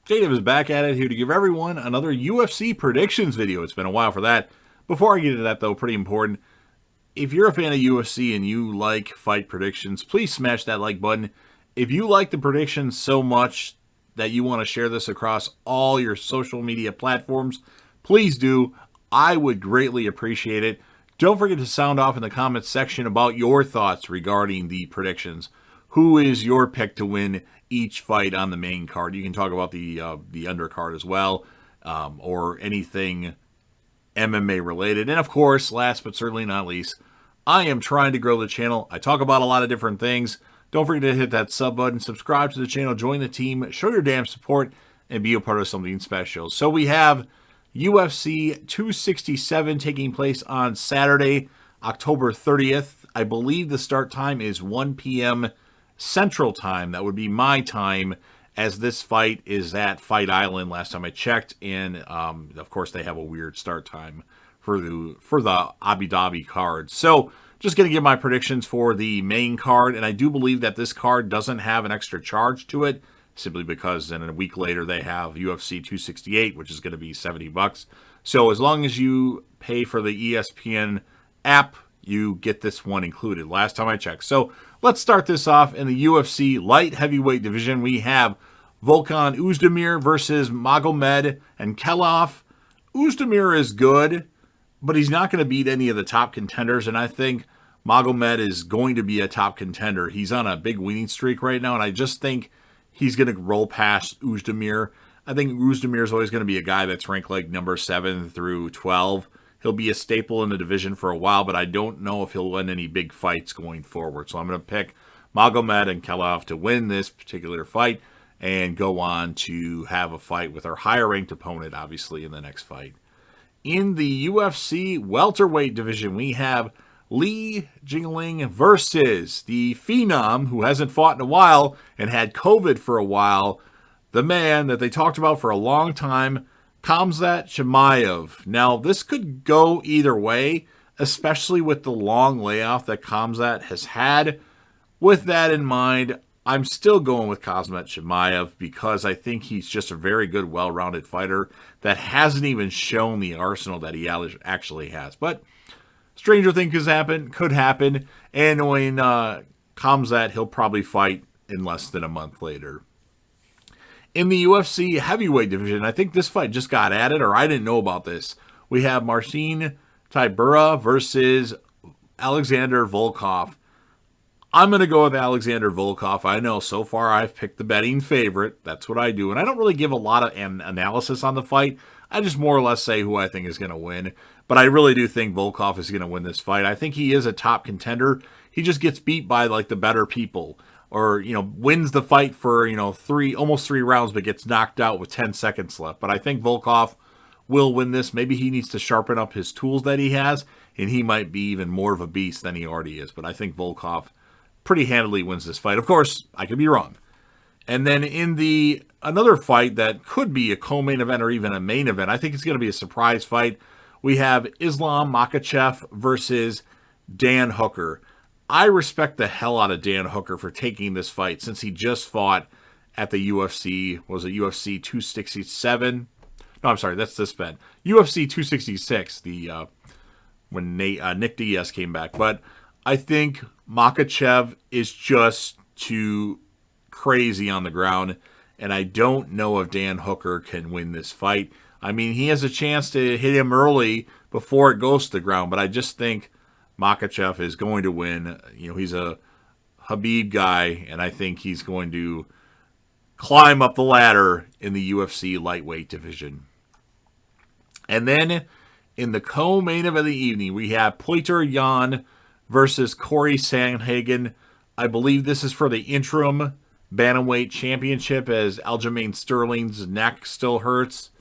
J-Dub is back at it here to give everyone another UFC predictions video. It's been a while for that. Before I get into that, though, pretty important. If you're a fan of UFC and you like fight predictions, please smash that like button. If you like the predictions so much that you want to share this across all your social media platforms, please do. I would greatly appreciate it. Don't forget to sound off in the comments section about your thoughts regarding the predictions. Who is your pick to win each fight on the main card? You can talk about the undercard as well, or anything MMA related. And of course, last but certainly not least, I am trying to grow the channel. I talk about a lot of different things. Don't forget to hit that sub button, subscribe to the channel, join the team, show your damn support, and be a part of something special. So we have UFC 267 taking place on Saturday, October 30th. I believe the start time is 1 p.m. Central Time. That would be my time, as this fight is at Fight Island last time I checked. And, of course, they have a weird start time for the Abu Dhabi card. So just going to give my predictions for the main card. And I do believe that this card doesn't have an extra charge to it, simply because then a week later they have UFC 268, which is going to be $70. So as long as you pay for the ESPN app, you get this one included, last time I checked. So let's start this off in the UFC light heavyweight division. We have Volkan Oezdemir versus Magomed Ankalaev. Oezdemir is good, but he's not going to beat any of the top contenders, and I think Magomed is going to be a top contender. He's on a big winning streak right now, and I just think he's going to roll past Oezdemir. I think Oezdemir is always going to be a guy that's ranked like number 7 through 12. He'll be a staple in the division for a while, but I don't know if he'll win any big fights going forward. So I'm going to pick Magomed Ankalaev to win this particular fight and go on to have a fight with our higher-ranked opponent, obviously, in the next fight. In the UFC welterweight division, we have Li Jingliang versus the Phenom, who hasn't fought in a while and had COVID for a while, the man that they talked about for a long time, Khamzat Chimaev. Now, this could go either way, especially with the long layoff that Khamzat has had. With that in mind, I'm still going with Khamzat Chimaev because I think he's just a very good, well-rounded fighter that hasn't even shown the arsenal that he actually has. But stranger things could happen, and when Khamzat, he'll probably fight in less than a month later. In the UFC heavyweight division, I think this fight just got added, or I didn't know about this. We have Marcin Tybura versus Alexander Volkov. I'm going to go with Alexander Volkov. I know so far I've picked the betting favorite. That's what I do. And I don't really give a lot of analysis on the fight. I just more or less say who I think is going to win. But I really do think Volkov is going to win this fight. I think he is a top contender. He just gets beat by like the better people. Or, wins the fight for, almost 3 rounds, but gets knocked out with 10 seconds left. But I think Volkov will win this. Maybe he needs to sharpen up his tools that he has, and he might be even more of a beast than he already is. But I think Volkov pretty handily wins this fight. Of course, I could be wrong. And then in another fight that could be a co-main event or even a main event, I think it's going to be a surprise fight. We have Islam Makhachev versus Dan Hooker. I respect the hell out of Dan Hooker for taking this fight since he just fought at the UFC. Was it UFC 267? No, I'm sorry, that's this event. UFC 266, when Nick Diaz came back. But I think Makhachev is just too crazy on the ground, and I don't know if Dan Hooker can win this fight. I mean, he has a chance to hit him early before it goes to the ground, but I just think Makhachev is going to win. He's a Khabib guy, and I think he's going to climb up the ladder in the UFC lightweight division. And then in the co-main event of the evening, we have Petr Yan versus Corey Sandhagen. I believe this is for the interim bantamweight championship, as Aljamain Sterling's neck still hurts.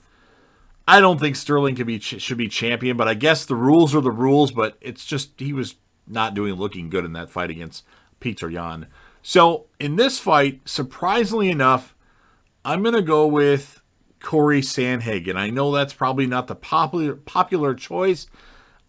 I don't think Sterling should be champion, but I guess the rules are the rules, but it's just he was not looking good in that fight against Petr Yan. So in this fight, surprisingly enough, I'm going to go with Corey Sandhagen. I know that's probably not the popular choice.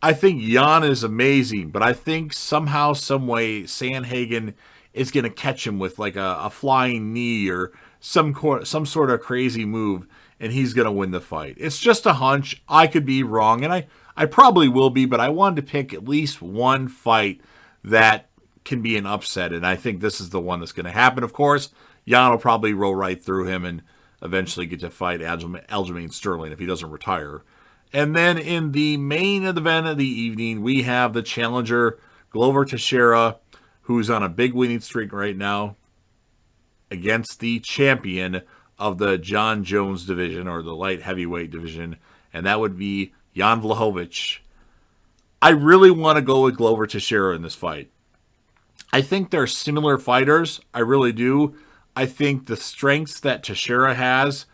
I think Yan is amazing, but I think somehow, some way, Sandhagen is going to catch him with like a flying knee or some sort of crazy move, and he's going to win the fight. It's just a hunch. I could be wrong, and I probably will be, but I wanted to pick at least one fight that can be an upset, and I think this is the one that's going to happen. Of course, Jan will probably roll right through him and eventually get to fight Aljamain Sterling if he doesn't retire. And then in the main event of the evening, we have the challenger, Glover Teixeira, who's on a big winning streak right now, against the champion of the John Jones division, or the light heavyweight division, and that would be Jan Blachowicz. I really want to go with Glover Teixeira in this fight. I think they're similar fighters. I really do. I think the strengths that Teixeira has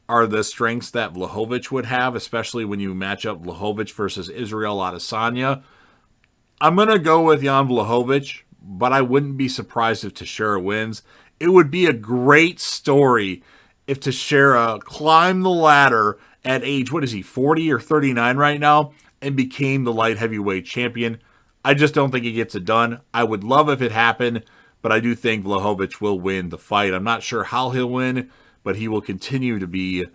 are the strengths that Blachowicz would have, especially when you match up Blachowicz versus Israel Adesanya. I'm going to go with Jan Blachowicz, but I wouldn't be surprised if Teixeira wins. It would be a great story if Teixeira climbed the ladder at age, 40 or 39 right now, and became the light heavyweight champion. I just don't think he gets it done. I would love if it happened, but I do think Blachowicz will win the fight. I'm not sure how he'll win, but he will continue to be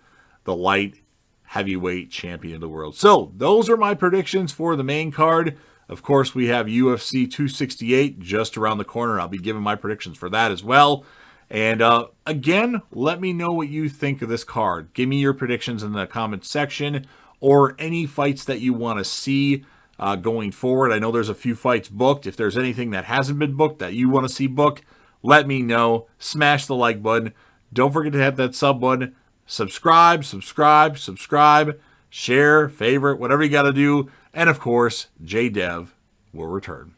the light heavyweight champion of the world. So those are my predictions for the main card. Of course, we have UFC 268 just around the corner. I'll be giving my predictions for that as well. And again, let me know what you think of this card. Give me your predictions in the comments section, or any fights that you want to see going forward. I know there's a few fights booked. If there's anything that hasn't been booked that you want to see booked, let me know. Smash the like button. Don't forget to hit that sub button. Subscribe, share, favorite, whatever you got to do. And of course, JDev will return.